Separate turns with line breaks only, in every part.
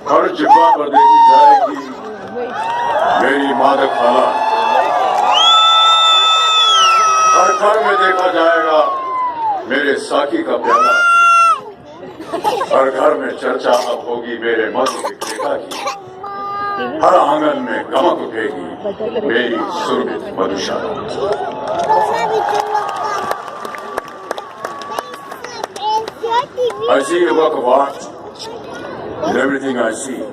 हर जिब्बा पर देखी जाएगी मेरी मादक खाला, हर घर में देखा जाएगा मेरे साकी का प्याला, हर घर में चर्चा अब होगी मेरे मधु विक्रेता की, हर आंगन में गमक उठेगी मेरी सुरभित मधुशाला। I see a work of art in everything I see.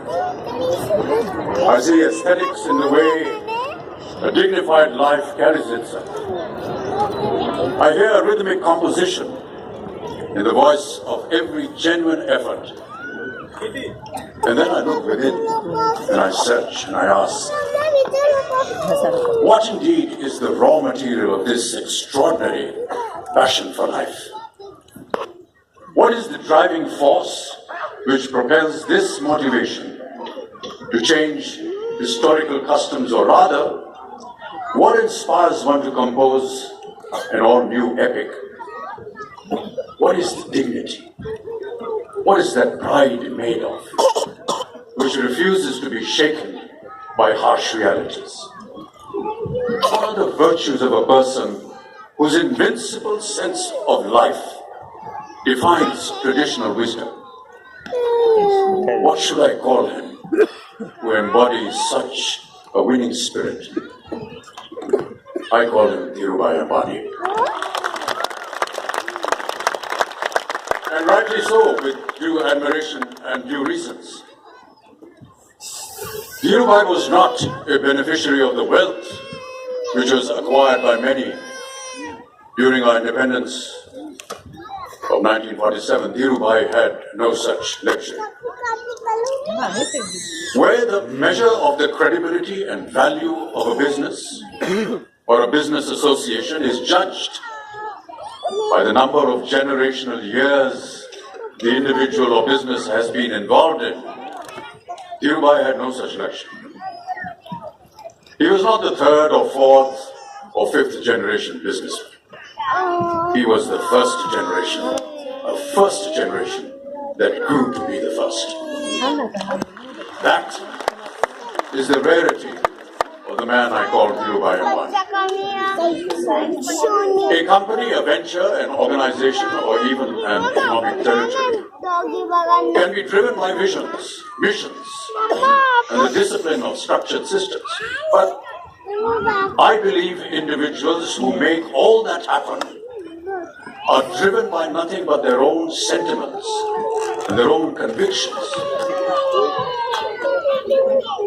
I see aesthetics in the way a dignified life carries itself. I hear a rhythmic composition in the voice of every genuine effort. And then I look within and I search and I ask, what indeed is the raw material of this extraordinary passion for life? What is the driving force which propels this motivation to change historical customs, or rather, what inspires one to compose an all-new epic? What is the dignity? What is that pride made of, which refuses to be shaken by harsh realities? What are the virtues of a person whose invincible sense of life defines traditional wisdom? What should I call him who embodies such a winning spirit? I call him Dhirubhai Ambani. And rightly so, with due admiration and due reasons. Dhirubhai was not a beneficiary of the wealth which was acquired by many during our independence of 1947. Dhirubhai had no such luxury. Where the measure of the credibility and value of a business or a business association is judged by the number of generational years the individual or business has been involved in, Dhirubhai had no such luxury. He was not the third or fourth or fifth generation businessman. He was the first generation, a first generation that grew to be the first. That is the rarity of the man I call Dhirubhai Ambani. A company, a venture, an organization, or even an economic territory can be driven by visions, missions, and the discipline of structured systems. But I believe individuals who make all that happen are driven by nothing but their own sentiments and their own convictions.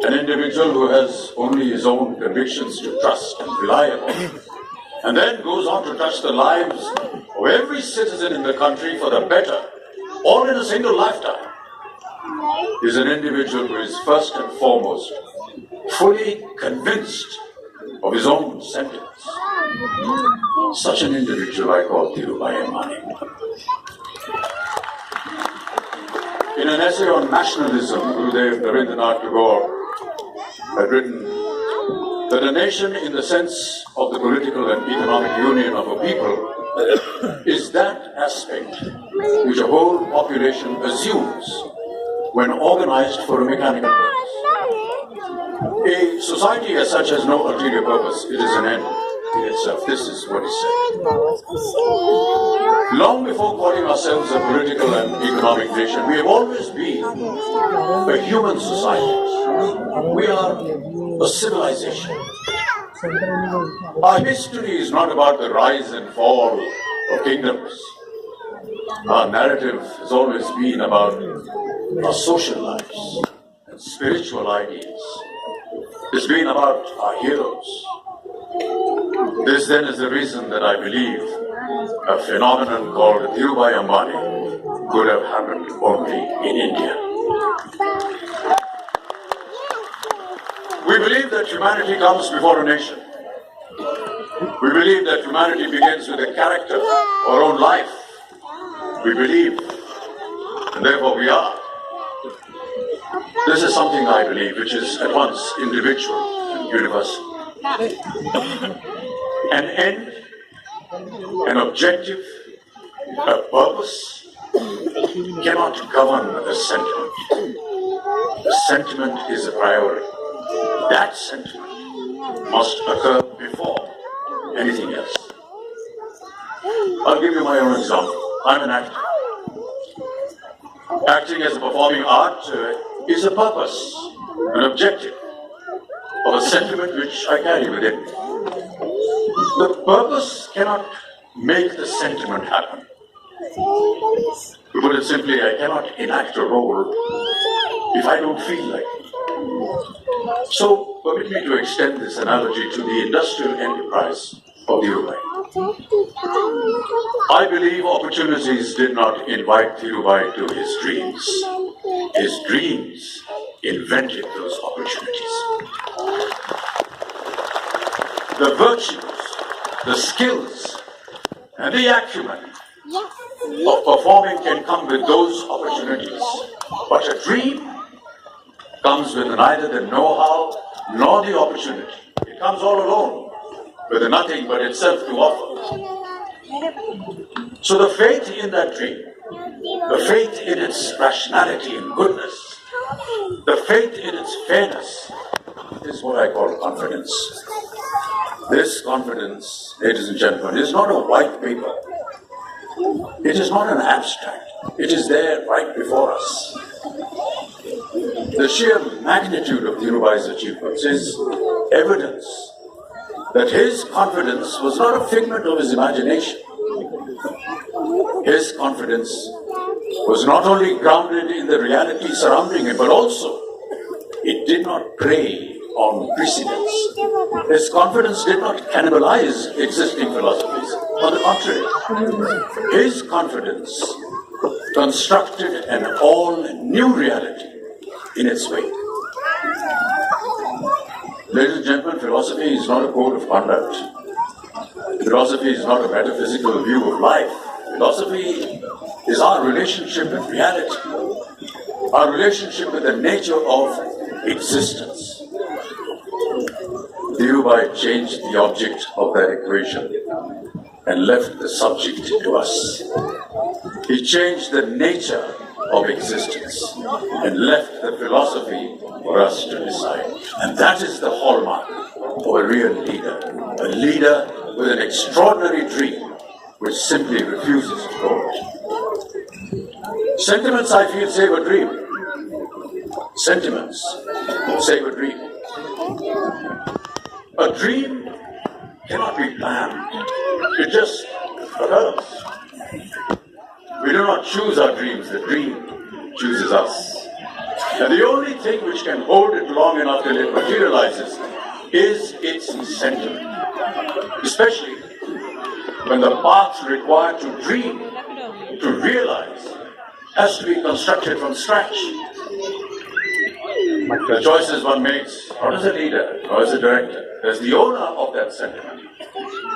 An individual who has only his own convictions to trust and rely upon, and then goes on to touch the lives of every citizen in the country for the better, all in a single lifetime, is an individual who is first and foremost fully convinced of his own sentiments. Such an individual I call Dhirubhai Ambani. In an essay on nationalism, Gurudev Rabindranath Tagore had written that a nation, in the sense of the political and economic union of a people, is that aspect which a whole population assumes when organized for a mechanical purpose. A society as such has no ulterior purpose, it is an end in itself. This is what he said. Long before calling ourselves a political and economic nation, we have always been a human society. We are a civilization. Our history is not about the rise and fall of kingdoms. Our narrative has always been about our social lives and spiritual ideals. It's been about our heroes. This then is the reason that I believe a phenomenon called Dhirubhai Ambani could have happened only in India. We believe that humanity comes before a nation. We believe that humanity begins with a character, our own life. We believe, and therefore we are. This is something I believe which is at once individual and universal. An end An objective, a purpose cannot govern a sentiment. The sentiment is a priority. That sentiment must occur before anything else. I'll give you my own example. I'm an actor. Acting as a performing art is a purpose, an objective of a sentiment which I carry within me. The purpose cannot make the sentiment happen. To put it simply, I cannot enact a role if I don't feel like it. So, permit me to extend this analogy to the industrial enterprise of Dhirubhai. I believe opportunities did not invite Dhirubhai to his dreams. His dreams invented those opportunities. The virtues, the skills, and the acumen of performing can come with those opportunities. But a dream comes with neither the know-how nor the opportunity. It comes all alone, with nothing but itself to offer. So the faith in that dream, the faith in its rationality and goodness, the faith in its fairness, is what I call confidence. This confidence, ladies and gentlemen, is not a white paper. It is not an abstract. It is there right before us. The sheer magnitude of Dhirubhai's achievements is evidence that his confidence was not a figment of his imagination. His confidence was not only grounded in the reality surrounding him, but also it did not prey on precedents. His confidence did not cannibalize existing philosophies. On the contrary, his confidence constructed an all-new reality in its way. Ladies and gentlemen, philosophy is not a code of conduct. Philosophy is not a metaphysical view of life. Philosophy is our relationship with reality, our relationship with the nature of existence. Dhirubhai changed the object of that equation and left the subject to us. He changed the nature of existence and left the philosophy for us to decide. And that is the hallmark of a real leader. A leader with an extraordinary dream which simply refuses to go. Sentiments, I feel, save a dream. Sentiments save a dream. A dream cannot be planned. It just occurs. We do not choose our dreams, the dream chooses us. And the only thing which can hold it long enough till it materializes is its sentiment. Especially when the path required to dream, to realize, has to be constructed from scratch. The choices one makes, not as a leader, or as a director, as the owner of that sentiment,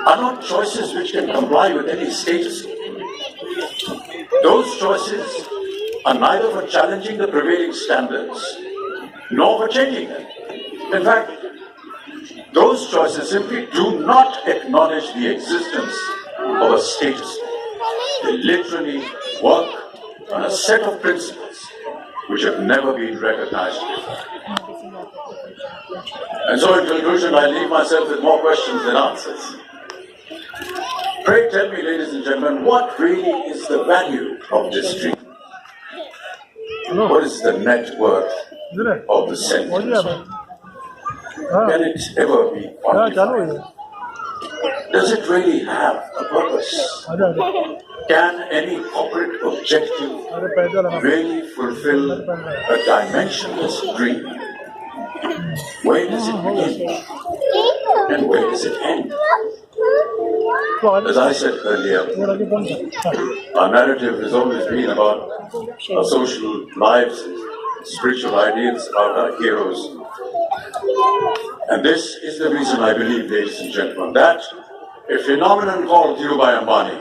are not choices which can comply with any status. Those choices are neither for challenging the prevailing standards, nor for changing them. In fact, those choices simply do not acknowledge the existence of a status. They literally work on a set of principles which have never been recognized before. And so in conclusion, I leave myself with more questions than answers. Pray tell me, ladies and gentlemen, what really is the value of this dream? What is the net worth of the sentiment? Can it ever be quantified? Does it really have a purpose? Can any corporate objective really fulfill a dimensionless dream? Where does it begin? And where does it end? As I said earlier, our narrative has always been about our social lives, spiritual ideals about our heroes. And this is the reason I believe, ladies and gentlemen, that a phenomenon called Dhirubhai Ambani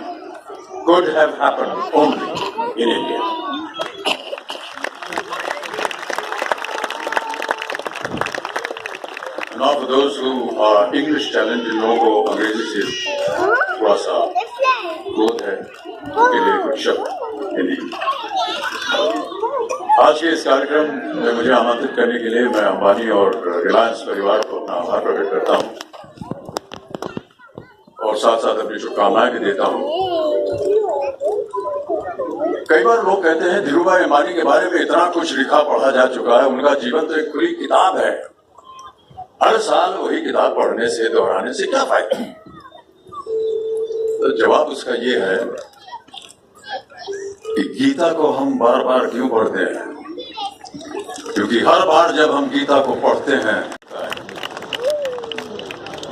could have happened only in India. And now for those who are English challenged, इन लोगों को अंग्रेजी से थोड़ा सा क्रोध है, उनके लिए कुछ शब्द हिंदी। आज के इस कार्यक्रम में मुझे आमंत्रित करने के लिए मैं अंबानी और रिलायंस परिवार को अपना आभार प्रकट करता हूँ और साथ साथ अपनी शुभकामनाएं भी देता हूँ। कई बार लोग कहते हैं धीरूभाई अंबानी के बारे में इतना कुछ लिखा पढ़ा जा चुका है, उनका जीवन तो एक खुली किताब है, हर साल वही किताब पढ़ने से दोहराने से क्या फायदा। तो जवाब उसका ये है कि गीता को हम बार बार क्यों पढ़ते हैं, क्योंकि हर बार जब हम गीता को पढ़ते हैं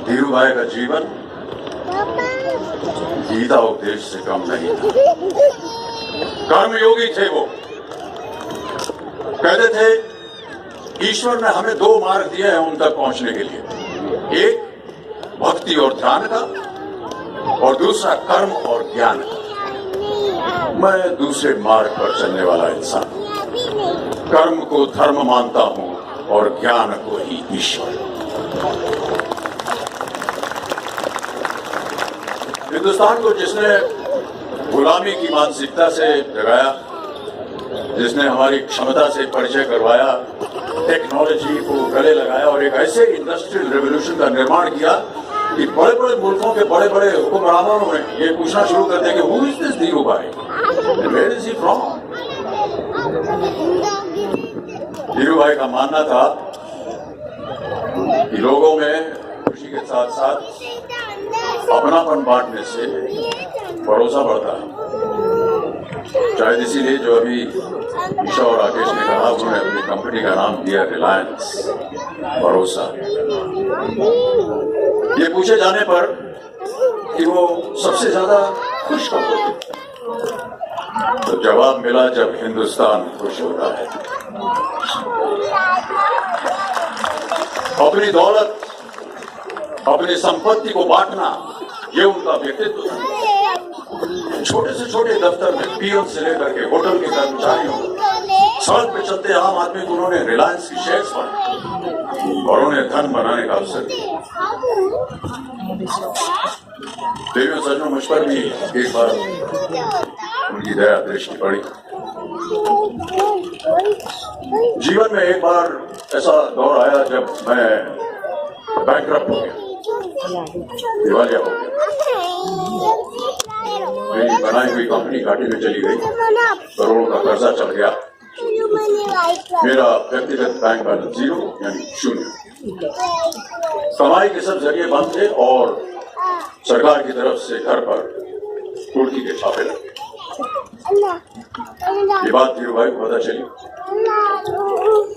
धीरूभाई का जीवन गीता उपदेश से कम नहीं था। कर्मयोगी थे वो, कहते थे ईश्वर ने हमें दो मार्ग दिए हैं उन तक पहुंचने के लिए, एक भक्ति और ध्यान का और दूसरा कर्म और ज्ञान का। मैं दूसरे मार्ग पर चलने वाला इंसान, कर्म को धर्म मानता हूं और ज्ञान को ही ईश्वर। हिंदुस्तान को जिसने गुलामी की मानसिकता से जगाया, जिसने हमारी क्षमता से परिचय करवाया, टेक्नोलॉजी को गले लगाया और एक ऐसे इंडस्ट्रियल रेवोल्यूशन का निर्माण किया कि बड़े बड़े मुल्कों के बड़े बड़े हुक्मरानों ने ये पूछना शुरू कर दिया कि who is this Dhirubhai, where is he from. Dhirubhai का मानना था कि लोगों में खुशी के साथ साथ अपनापन बांटने से भरोसा बढ़ता है। शायद इसीलिए जो अभी ईशा और राकेश ने कहा, उन्होंने अपनी कंपनी का नाम दिया रिलायंस, भरोसा। ये पूछे जाने पर कि वो सबसे ज्यादा खुश कब होते, तो जवाब मिला जब हिंदुस्तान खुश होता है। अपनी दौलत, अपनी संपत्ति को बांटना, ये उनका व्यक्तित्व था। छोटे से छोटे दफ्तर में पीएम से लेकर के होटल के कर्मचारियों, सड़क पे चलते आम आदमी को उन्होंने रिलायंस की शेयर्स बांटे और उन्हें धन बनाने का अवसर दिया। देवियों सज्जनों, मुझ पर भी एक बार उनकी दया दृष्टि पड़ी। जीवन में एक बार ऐसा दौर आया जब मैं बैंकरप्ट हो गया, दिवालिया हो गया। मेरी बनाई हुई कंपनी घाटे में चली गई, करोड़ों का कर्जा चल गया, मेरा व्यक्तिगत बैंक बैलेंस 0 यानी 0। कमाई के सब जरिए बंद थे और सरकार की तरफ से घर पर कुर्की के छापे लगे। ये बात धीरूभाई को पता चली,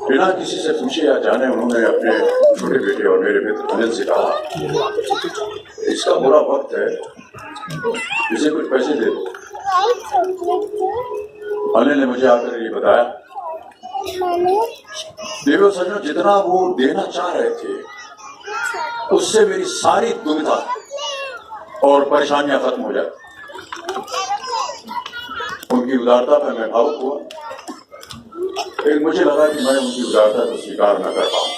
बिना किसी से पूछे या जाने उन्होंने अपने छोटे बेटे और मेरे मित्र अनिल से कहा, इसका बुरा वक्त है, इसे कुछ पैसे दे दो। अनिल ने मुझे आकर ये बताया, देवियों सज्जनों, जितना वो देना चाह रहे थे उससे मेरी सारी दुविधा और परेशानियां खत्म हो जाती। उनकी उदारता पर मैं भावुक हुआ। एक मुझे लगा कि मैं उनकी उदारता को स्वीकार न कर पाऊं।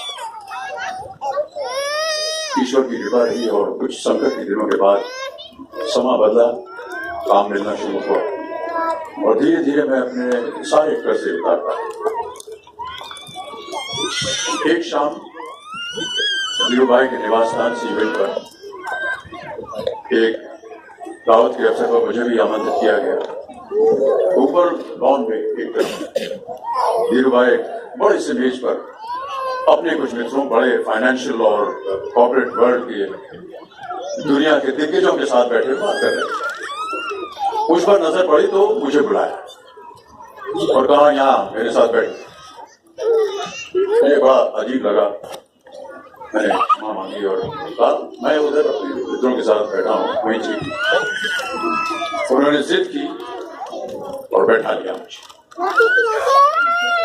ईश्वर की कृपा रही और कुछ संकट के दिनों के बाद समा बदला, काम मिलना शुरू हुआ और धीरे धीरे मैं अपने सारे कर्जे उतार पाया। एक शाम धीरूभाई के निवास स्थान से इवेंट पर एक दावत के अवसर पर मुझे भी आमंत्रित किया गया। ऊपर लॉन में एक धीरूभाई बड़े से मेज पर अपने कुछ मित्रों, बड़े फाइनेंशियल और कॉर्पोरेट वर्ल्ड के दुनिया के दिग्गजों के साथ बैठे बात कर रहे थे। मुझ पर नजर पड़ी तो मुझे बुलाया और कहा, यहाँ मेरे साथ बैठ। मुझे बड़ा अजीब लगा, मैंने क्षमा मांगी और कहा मैं उधर अपने मित्रों के साथ बैठा हूँ, वहीं ठीक। उन्होंने जिद की और बैठा लिया मुझे।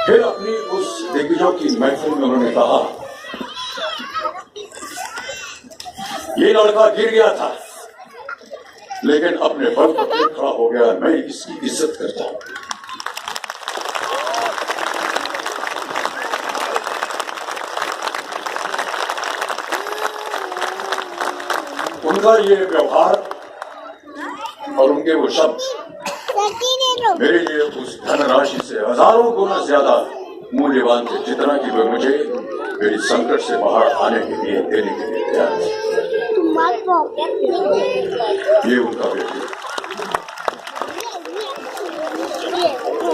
फिर अपनी उस दिग्गजों की महफिल में उन्होंने कहा, ये लड़का गिर गया था लेकिन अपने बल पर खड़ा हो गया, मैं इसकी इज्जत करता हूं। उनका ये व्यवहार और उनके वो शब्द मेरे लिए उस धनराशि से हजारों गुना ज्यादा मूल्यवान थे, जितना कि वे मुझे मेरी संकट से बाहर आने के लिए देने के लिए तैयार थे। ये उनका व्यक्ति।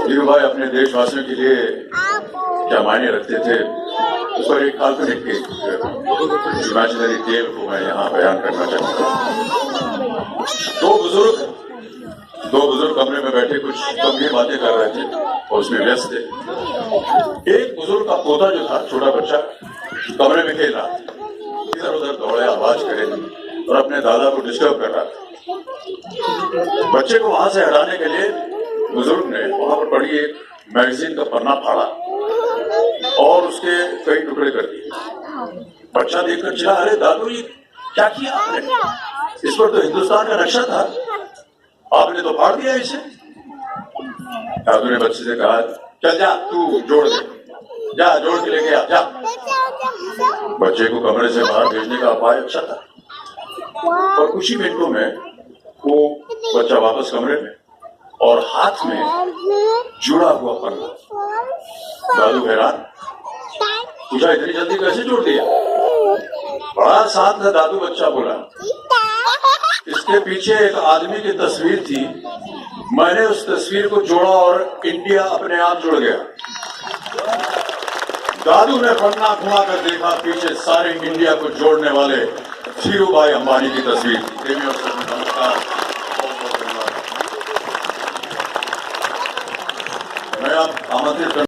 धीरूभाई अपने देशवासियों के लिए क्या मायने रखते थे, उस पर एक काल्पनिक इमेजिनरी टेल को मैं यहाँ बयान करना चाहूँगा। दो बुजुर्ग कमरे में बैठे कुछ गंभीर बातें कर रहे थे और उसमें व्यस्त थे। एक बुजुर्ग का पोता जो था, छोटा बच्चा, कमरे में खेल रहा था, इधर उधर दौड़े, आवाज करे और अपने दादा को डिस्टर्ब कर रहा था। बच्चे को वहां से हटाने के लिए बुजुर्ग ने वहां पर पड़ी एक मैगजीन का पन्ना फाड़ा और उसके कई टुकड़े कर दिए। बच्चा देखकर चिल्ला, अरे दादू ये क्या किया आपने? इस पर तो हिंदुस्तान का नक्शा था, आपने तो फाड़ दिया इसे। दादू ने बच्चे से कहा, चल जा तू जोड़ दे, जा जोड़ के लेके आ जा। बच्चे को कमरे से बाहर भेजने का उपाय अच्छा था और कुछ ही मिनटों में वो बच्चा वापस कमरे में और हाथ में जुड़ा हुआ पन्ना। दादू हैरान, तुझे इतनी जल्दी कैसे जोड़ दिया? बड़ा शांत था दादू। बच्चा बोला, इसके पीछे एक आदमी की तस्वीर थी, मैंने उस तस्वीर को जोड़ा और इंडिया अपने आप जुड़ गया। दादू ने पन्ना घुमाकर देखा, पीछे सारे इंडिया को जोड़ने वाले धीरूभाई अंबानी की तस्वीर थी। नमस्कार। मैं आप आमंत्रित